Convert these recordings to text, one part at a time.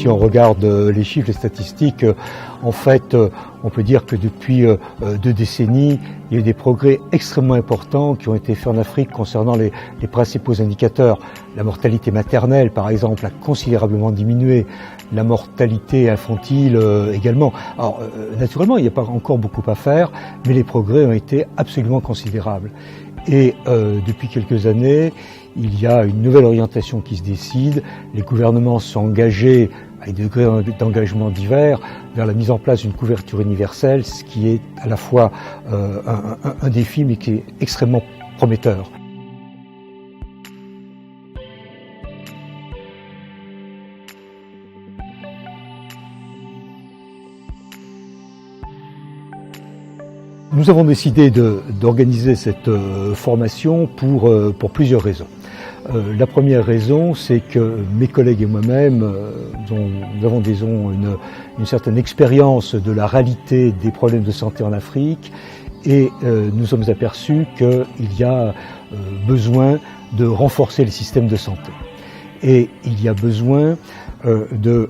si on regarde les chiffres, les statistiques, en fait, on peut dire que depuis 2 décennies, il y a eu des progrès extrêmement importants qui ont été faits en Afrique concernant les principaux indicateurs. La mortalité maternelle, par exemple, a considérablement diminué. La mortalité infantile également. Alors, naturellement, il n'y a pas encore beaucoup à faire, mais les progrès ont été absolument considérables. Et depuis quelques années, il y a une nouvelle orientation qui se décide. Les gouvernements sont engagés, à des degrés d'engagement divers, vers la mise en place d'une couverture universelle, ce qui est à la fois un défi, mais qui est extrêmement prometteur. Nous avons décidé d'organiser cette formation pour plusieurs raisons. La première raison, c'est que mes collègues et moi-même, nous avons disons une certaine expérience de la réalité des problèmes de santé en Afrique et nous sommes aperçus qu'il y a besoin de renforcer le système de santé. Et il y a besoin de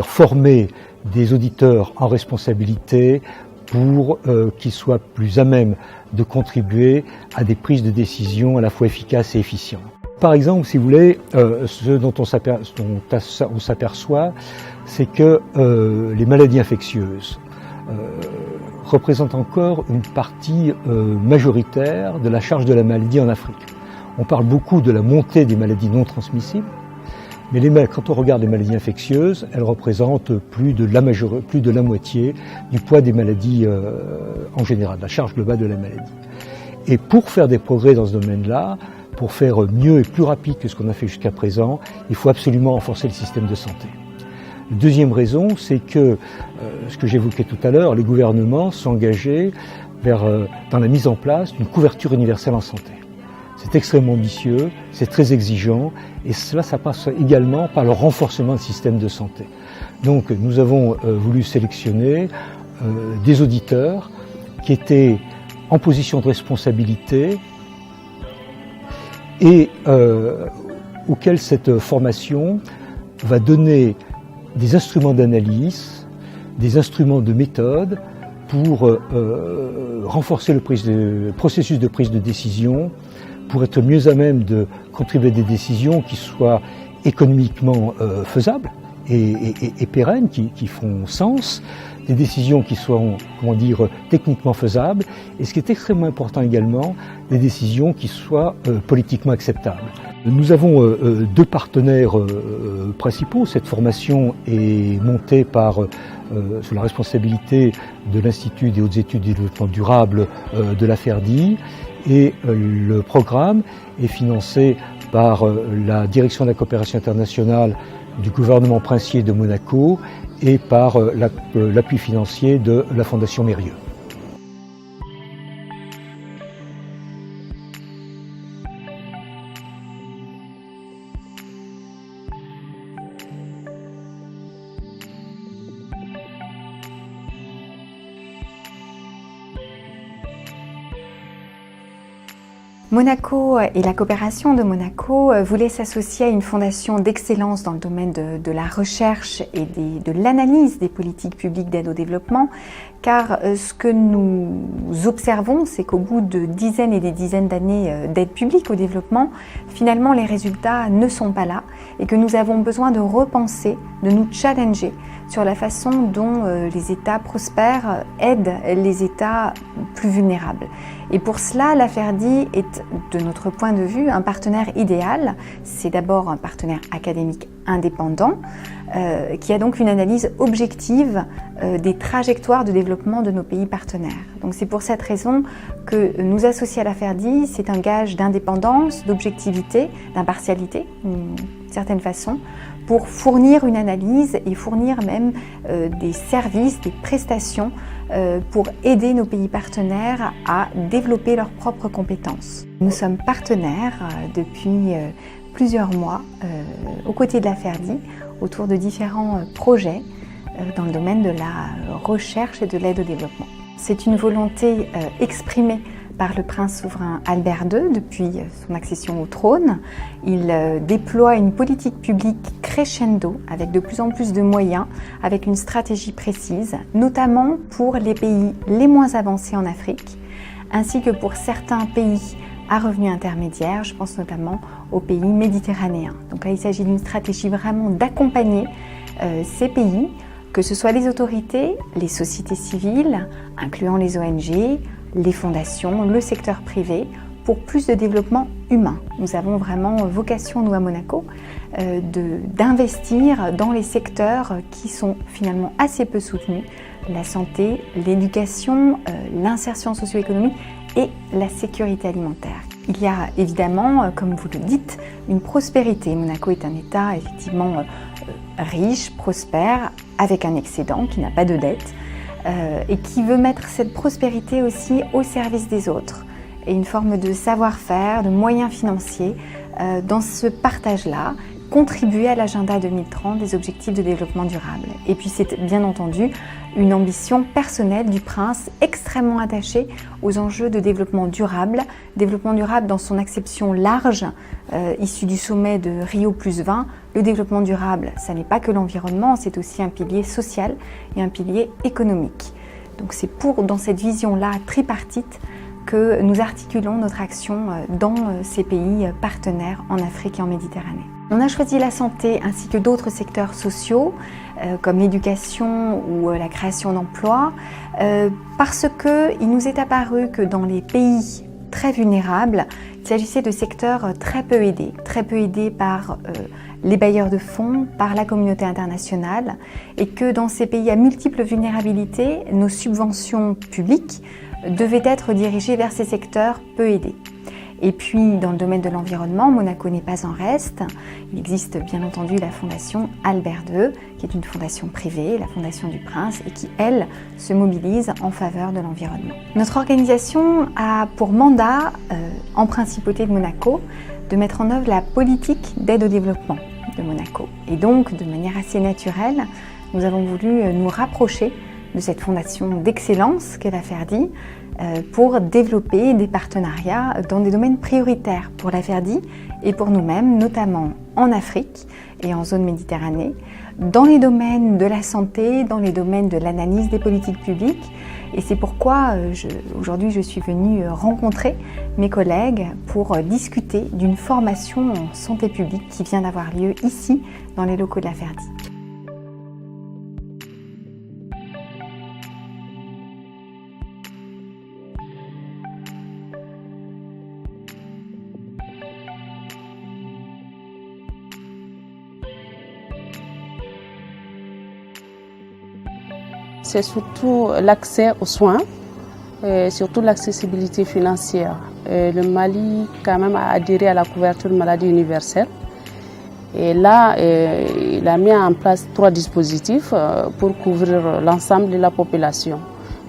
former des auditeurs en responsabilité pour qu'ils soient plus à même de contribuer à des prises de décision à la fois efficaces et efficientes. Par exemple, si vous voulez, ce dont on s'aperçoit, c'est que les maladies infectieuses représentent encore une partie majoritaire de la charge de la maladie en Afrique. On parle beaucoup de la montée des maladies non transmissibles, mais quand on regarde les maladies infectieuses, elles représentent plus de la moitié du poids des maladies en général, la charge globale de la maladie. Et pour faire des progrès dans ce domaine-là, pour faire mieux et plus rapide que ce qu'on a fait jusqu'à présent, il faut absolument renforcer le système de santé. La deuxième raison, c'est que, ce que j'évoquais tout à l'heure, les gouvernements sont engagés dans la mise en place d'une couverture universelle en santé. C'est extrêmement ambitieux, c'est très exigeant, et cela, ça passe également par le renforcement du système de santé. Donc, nous avons voulu sélectionner des auditeurs qui étaient en position de responsabilité et auxquels cette formation va donner des instruments d'analyse, des instruments de méthode pour renforcer le processus de prise de décision, pour être mieux à même de contribuer à des décisions qui soient économiquement faisables et pérennes, qui font sens, des décisions qui soient, techniquement faisables, et ce qui est extrêmement important également, des décisions qui soient politiquement acceptables. Nous avons 2 partenaires principaux. Cette formation est montée sous la responsabilité de l'Institut des hautes études et développement durable de la FERDI, et le programme est financé par la Direction de la coopération internationale du gouvernement princier de Monaco et par l'appui financier de la Fondation Mérieux. Monaco et la coopération de Monaco voulaient s'associer à une fondation d'excellence dans le domaine de la recherche et de l'analyse des politiques publiques d'aide au développement, car ce que nous observons, c'est qu'au bout de dizaines et des dizaines d'années d'aide publique au développement, finalement les résultats ne sont pas là et que nous avons besoin de repenser, de nous challenger sur la façon dont les États prospères aident les États plus vulnérables. Et pour cela, la FERDI est, de notre point de vue, un partenaire idéal. C'est d'abord un partenaire académique indépendant qui a donc une analyse objective des trajectoires de développement de nos pays partenaires. Donc c'est pour cette raison que nous associer à la FERDI, c'est un gage d'indépendance, d'objectivité, d'impartialité, d'une certaine façon, pour fournir une analyse et fournir même des services, des prestations pour aider nos pays partenaires à développer leurs propres compétences. Nous sommes partenaires depuis plusieurs mois aux côtés de la FERDI autour de différents projets dans le domaine de la recherche et de l'aide au développement. C'est une volonté exprimée par le prince souverain Albert II depuis son accession au trône. Il déploie une politique publique crescendo avec de plus en plus de moyens, avec une stratégie précise, notamment pour les pays les moins avancés en Afrique, ainsi que pour certains pays à revenus intermédiaires, je pense notamment aux pays méditerranéens. Donc là, il s'agit d'une stratégie vraiment d'accompagner ces pays, que ce soit les autorités, les sociétés civiles, incluant les ONG, les fondations, le secteur privé, pour plus de développement humain. Nous avons vraiment vocation, nous à Monaco, d'investir dans les secteurs qui sont finalement assez peu soutenus, la santé, l'éducation, l'insertion socio-économique et la sécurité alimentaire. Il y a évidemment, comme vous le dites, une prospérité. Monaco est un État effectivement riche, prospère, avec un excédent, qui n'a pas de dette, et qui veut mettre cette prospérité aussi au service des autres. Et une forme de savoir-faire, de moyens financiers, dans ce partage-là, contribuer à l'agenda 2030 des objectifs de développement durable. Et puis c'est bien entendu une ambition personnelle du prince extrêmement attaché aux enjeux de développement durable dans son acception large, issue du sommet de Rio +20. Le développement durable, ça n'est pas que l'environnement, c'est aussi un pilier social et un pilier économique. Donc c'est dans cette vision-là tripartite que nous articulons notre action dans ces pays partenaires en Afrique et en Méditerranée. On a choisi la santé ainsi que d'autres secteurs sociaux comme l'éducation ou la création d'emplois parce qu'il nous est apparu que dans les pays très vulnérables, il s'agissait de secteurs très peu aidés par les bailleurs de fonds, par la communauté internationale, et que dans ces pays à multiples vulnérabilités, nos subventions publiques devaient être dirigées vers ces secteurs peu aidés. Et puis, dans le domaine de l'environnement, Monaco n'est pas en reste. Il existe bien entendu la fondation Albert II, qui est une fondation privée, la fondation du Prince, et qui, elle, se mobilise en faveur de l'environnement. Notre organisation a pour mandat, en principauté de Monaco, de mettre en œuvre la politique d'aide au développement de Monaco. Et donc, de manière assez naturelle, nous avons voulu nous rapprocher de cette fondation d'excellence qu'est la FERDI, pour développer des partenariats dans des domaines prioritaires pour la FERDI et pour nous-mêmes, notamment en Afrique et en zone Méditerranée, dans les domaines de la santé, dans les domaines de l'analyse des politiques publiques. Et c'est pourquoi aujourd'hui je suis venue rencontrer mes collègues pour discuter d'une formation en santé publique qui vient d'avoir lieu ici, dans les locaux de la FERDI. C'est surtout l'accès aux soins, et surtout l'accessibilité financière. Le Mali, quand même, a adhéré à la couverture maladie universelle. Et là, il a mis en place 3 dispositifs pour couvrir l'ensemble de la population.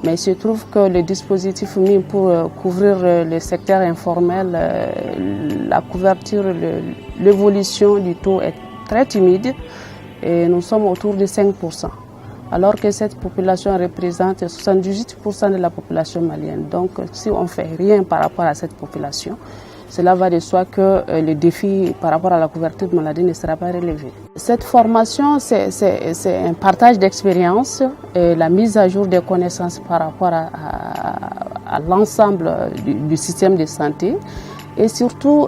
Mais il se trouve que le dispositif mis pour couvrir le secteur informel, la couverture, l'évolution du taux est très timide et nous sommes autour de 5%. Alors que cette population représente 78% de la population malienne. Donc si on ne fait rien par rapport à cette population, cela va de soi que le défi par rapport à la couverture de maladie ne sera pas relevé. Cette formation, c'est un partage d'expérience, la mise à jour des connaissances par rapport à l'ensemble du système de santé et surtout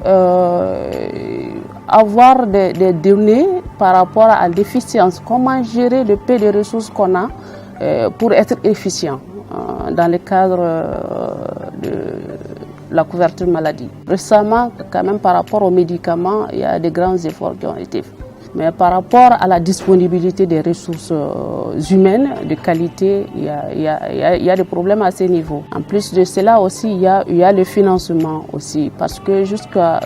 avoir des données par rapport à l'efficience, comment gérer le peu de ressources qu'on a pour être efficient dans le cadre de la couverture maladie. Récemment, quand même par rapport aux médicaments, il y a des grands efforts qui ont été faits. Mais par rapport à la disponibilité des ressources humaines de qualité, il y a des problèmes à ce niveau. En plus de cela aussi, il y a le financement aussi, parce que jusqu'à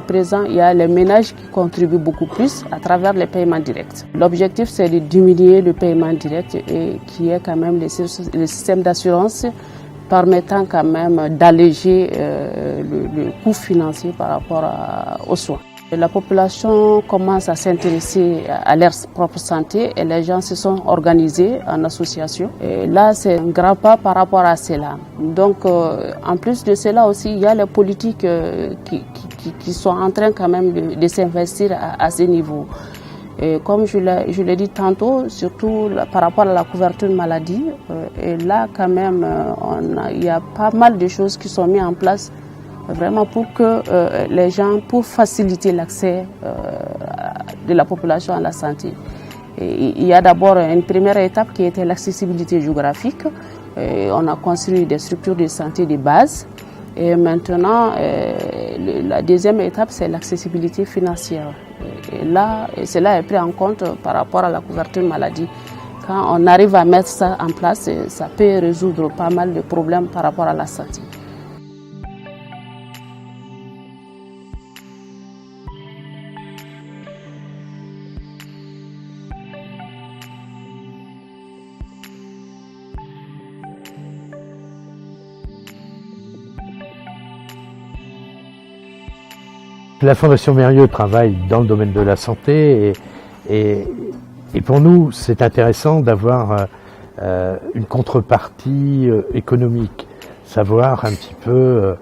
présent, il y a les ménages qui contribuent beaucoup plus à travers les paiements directs. L'objectif, c'est de diminuer le paiement direct et qui est quand même le système d'assurance permettant quand même d'alléger le coût financier par rapport aux soins. La population commence à s'intéresser à leur propre santé et les gens se sont organisés en association. Et là, c'est un grand pas par rapport à cela. Donc, en plus de cela aussi, il y a les politiques qui sont en train quand même de s'investir à ce niveau. Et comme je l'ai dit tantôt, surtout par rapport à la couverture maladie, et là quand même, il y a pas mal de choses qui sont mises en place vraiment pour que les gens, pour faciliter l'accès de la population à la santé. Et il y a d'abord une première étape qui était l'accessibilité géographique. Et on a construit des structures de santé de base. Et maintenant, la deuxième étape, c'est l'accessibilité financière. Et là, cela est pris en compte par rapport à la couverture maladie. Quand on arrive à mettre ça en place, ça peut résoudre pas mal de problèmes par rapport à la santé. La Fondation Mérieux travaille dans le domaine de la santé et pour nous, c'est intéressant d'avoir une contrepartie économique, savoir un petit peu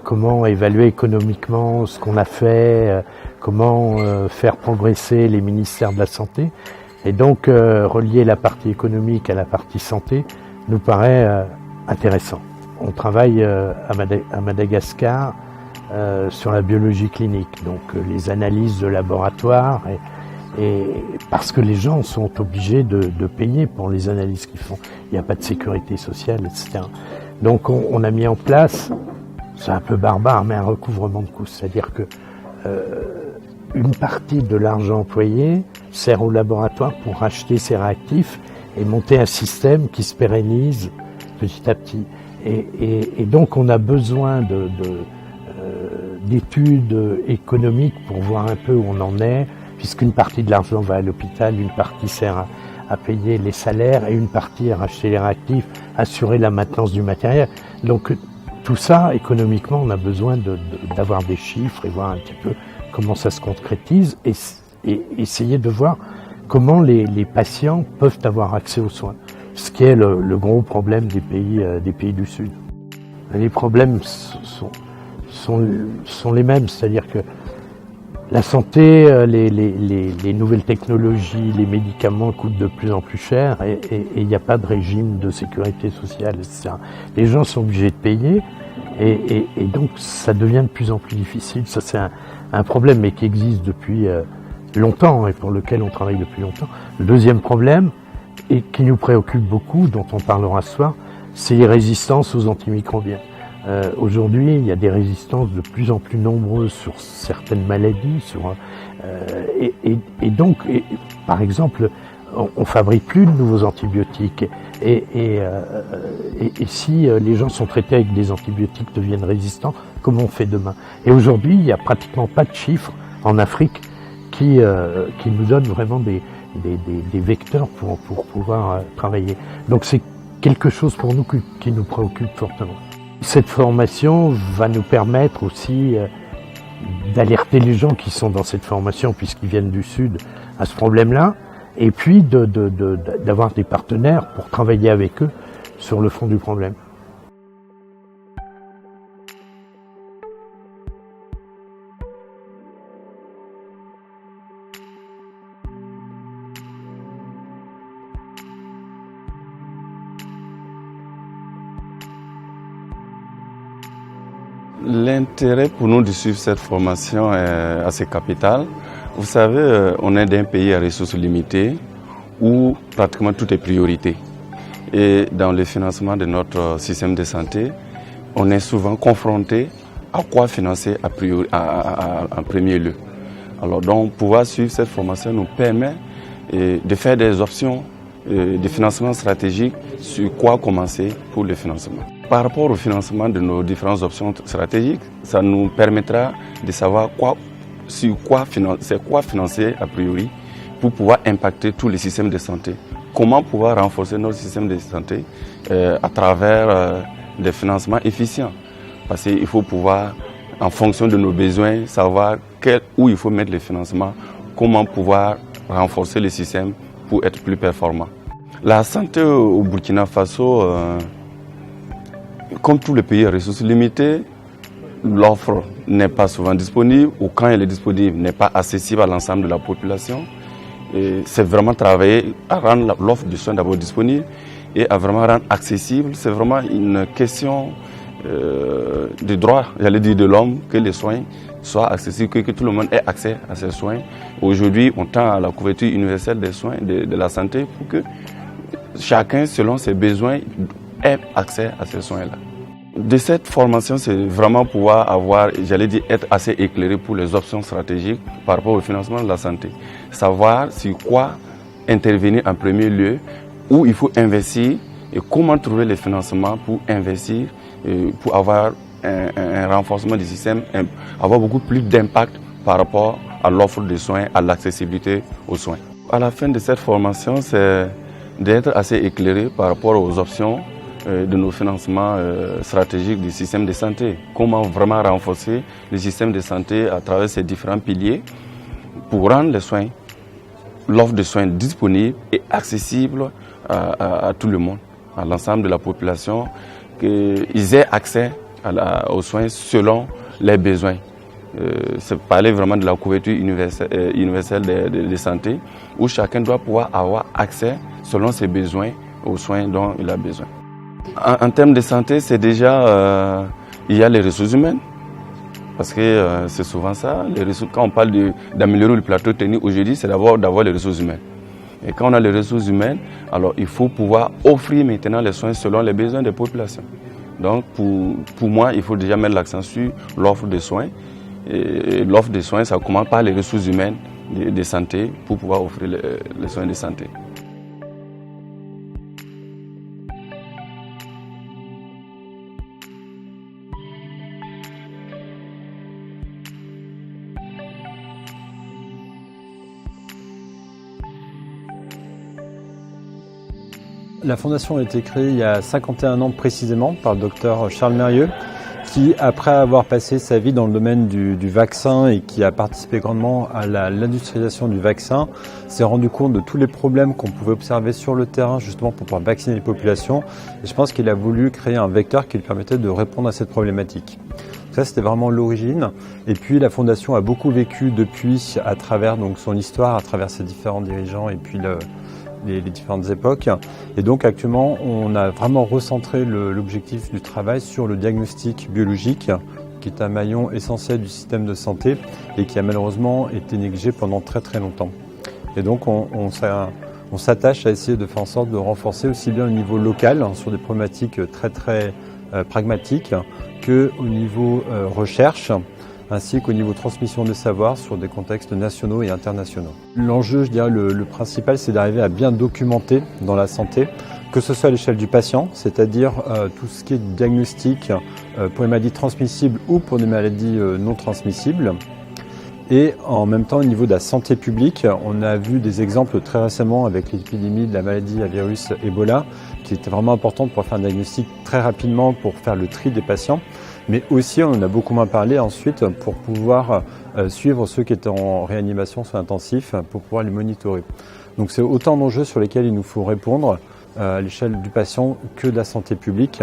comment évaluer économiquement ce qu'on a fait, comment faire progresser les ministères de la Santé. Et donc, relier la partie économique à la partie santé nous paraît intéressant. On travaille à Madagascar sur la biologie clinique, donc les analyses de laboratoire, et parce que les gens sont obligés de payer pour les analyses qu'ils font. Il n'y a pas de sécurité sociale, etc. Donc on a mis en place, c'est un peu barbare, mais un recouvrement de coûts, c'est-à-dire que une partie de l'argent employé sert au laboratoire pour acheter ces réactifs et monter un système qui se pérennise petit à petit. Et donc on a besoin d'études économiques pour voir un peu où on en est, puisqu'une partie de l'argent va à l'hôpital, une partie sert à payer les salaires et une partie à racheter les réactifs, assurer la maintenance du matériel. Donc tout ça, économiquement, on a besoin d'avoir des chiffres et voir un petit peu comment ça se concrétise et essayer de voir comment les patients peuvent avoir accès aux soins, ce qui est le gros problème des pays du Sud. Les problèmes sont les mêmes, c'est-à-dire que la santé, les nouvelles technologies, les médicaments coûtent de plus en plus cher et il n'y a pas de régime de sécurité sociale, etc. Les gens sont obligés de payer et donc ça devient de plus en plus difficile. Ça c'est un problème mais qui existe depuis longtemps et pour lequel on travaille depuis longtemps. Le deuxième problème, et qui nous préoccupe beaucoup, dont on parlera ce soir, c'est les résistances aux antimicrobiens. Aujourd'hui, il y a des résistances de plus en plus nombreuses sur certaines maladies, donc, par exemple, on fabrique plus de nouveaux antibiotiques. Et si les gens sont traités avec des antibiotiques, deviennent résistants, comment on fait demain? Et aujourd'hui, il n'y a pratiquement pas de chiffres en Afrique qui nous donnent vraiment des vecteurs pour pouvoir travailler. Donc c'est quelque chose pour nous qui nous préoccupe fortement. Cette formation va nous permettre aussi d'alerter les gens qui sont dans cette formation, puisqu'ils viennent du Sud, à ce problème-là, et puis d'avoir des partenaires pour travailler avec eux sur le fond du problème. L'intérêt pour nous de suivre cette formation est assez capital. Vous savez, on est d'un pays à ressources limitées où pratiquement tout est priorité. Et dans le financement de notre système de santé, on est souvent confronté à quoi financer en premier lieu. Alors donc, pouvoir suivre cette formation nous permet de faire des options de financement stratégique sur quoi commencer pour le financement. Par rapport au financement de nos différentes options stratégiques, ça nous permettra de savoir sur quoi financer a priori pour pouvoir impacter tous les systèmes de santé. Comment pouvoir renforcer notre système de santé à travers des financements efficients. Parce qu'il faut pouvoir en fonction de nos besoins, savoir où il faut mettre les financements, comment pouvoir renforcer le système pour être plus performant. La santé au Burkina Faso, comme tous les pays à ressources limitées, l'offre n'est pas souvent disponible ou quand elle est disponible, n'est pas accessible à l'ensemble de la population. C'est vraiment travailler à rendre l'offre de soins d'abord disponible et à vraiment rendre accessible. C'est vraiment une question de droit, j'allais dire de l'homme, que les soins soient accessibles, que tout le monde ait accès à ces soins. Aujourd'hui, on tend à la couverture universelle des soins, de la santé, pour que chacun, selon ses besoins, ait accès à ces soins-là. De cette formation, c'est vraiment pouvoir avoir, j'allais dire, être assez éclairé pour les options stratégiques par rapport au financement de la santé. Savoir sur quoi intervenir en premier lieu, où il faut investir et comment trouver les financements pour investir, pour avoir un renforcement du système, avoir beaucoup plus d'impact par rapport à l'offre de soins, à l'accessibilité aux soins. À la fin de cette formation, c'est d'être assez éclairé par rapport aux options de nos financements stratégiques du système de santé. Comment vraiment renforcer le système de santé à travers ces différents piliers pour rendre les soins, l'offre de soins disponible et accessible à tout le monde, à l'ensemble de la population, qu'ils aient accès aux soins selon les besoins. C'est parler vraiment de la couverture universelle de santé, où chacun doit pouvoir avoir accès selon ses besoins aux soins dont il a besoin. En termes de santé, c'est déjà, il y a les ressources humaines, parce que c'est souvent ça. Quand on parle d'améliorer le plateau technique aujourd'hui, c'est d'abord d'avoir les ressources humaines. Et quand on a les ressources humaines, alors il faut pouvoir offrir maintenant les soins selon les besoins des populations. Donc pour moi, il faut déjà mettre l'accent sur l'offre de soins. Et l'offre de soins, ça commence par les ressources humaines de santé pour pouvoir offrir les soins de santé. La fondation a été créée il y a 51 ans précisément par le docteur Charles Mérieux, qui, après avoir passé sa vie dans le domaine du vaccin et qui a participé grandement à l'industrialisation du vaccin, s'est rendu compte de tous les problèmes qu'on pouvait observer sur le terrain justement pour pouvoir vacciner les populations. Et je pense qu'il a voulu créer un vecteur qui lui permettait de répondre à cette problématique. Ça, c'était vraiment l'origine. Et puis, la Fondation a beaucoup vécu depuis à travers donc, son histoire, à travers ses différents dirigeants et puis les différentes époques. Et donc actuellement, on a vraiment recentré l'objectif du travail sur le diagnostic biologique, qui est un maillon essentiel du système de santé et qui a malheureusement été négligé pendant très très longtemps. Et donc on s'attache à essayer de faire en sorte de renforcer aussi bien au niveau local, sur des problématiques très très pragmatiques, qu'au niveau recherche, ainsi qu'au niveau transmission des savoirs sur des contextes nationaux et internationaux. L'enjeu, je dirais, le principal, c'est d'arriver à bien documenter dans la santé, que ce soit à l'échelle du patient, c'est-à-dire tout ce qui est diagnostic pour les maladies transmissibles ou pour des maladies non transmissibles. Et en même temps, au niveau de la santé publique, on a vu des exemples très récemment avec l'épidémie de la maladie à virus Ebola, qui était vraiment importante pour faire un diagnostic très rapidement, pour faire le tri des patients. Mais aussi, on en a beaucoup moins parlé ensuite pour pouvoir suivre ceux qui étaient en réanimation soins intensifs, pour pouvoir les monitorer. Donc c'est autant d'enjeux sur lesquels il nous faut répondre à l'échelle du patient que de la santé publique.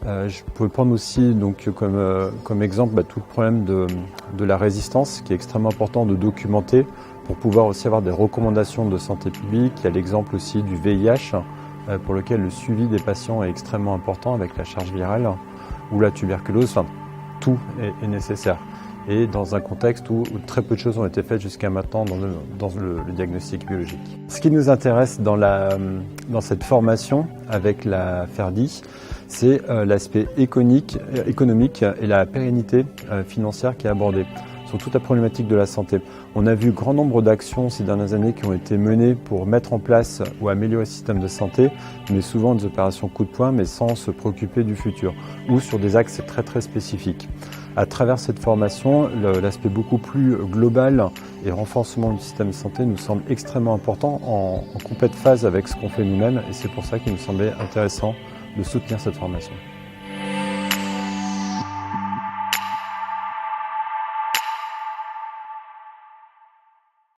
Je peux prendre aussi donc, comme exemple tout le problème de la résistance, qui est extrêmement important de documenter pour pouvoir aussi avoir des recommandations de santé publique. Il y a l'exemple aussi du VIH, pour lequel le suivi des patients est extrêmement important avec la charge virale, ou la tuberculose, enfin, tout est nécessaire. Et dans un contexte où très peu de choses ont été faites jusqu'à maintenant dans le diagnostic biologique. Ce qui nous intéresse dans cette formation avec la FERDI, c'est l'aspect économique et la pérennité financière qui est abordée sur toute la problématique de la santé. On a vu grand nombre d'actions ces dernières années qui ont été menées pour mettre en place ou améliorer le système de santé, mais souvent des opérations coup de poing, mais sans se préoccuper du futur, ou sur des axes très très spécifiques. À travers cette formation, l'aspect beaucoup plus global et renforcement du système de santé nous semble extrêmement important, en complète phase avec ce qu'on fait nous-mêmes, et c'est pour ça qu'il nous semblait intéressant de soutenir cette formation.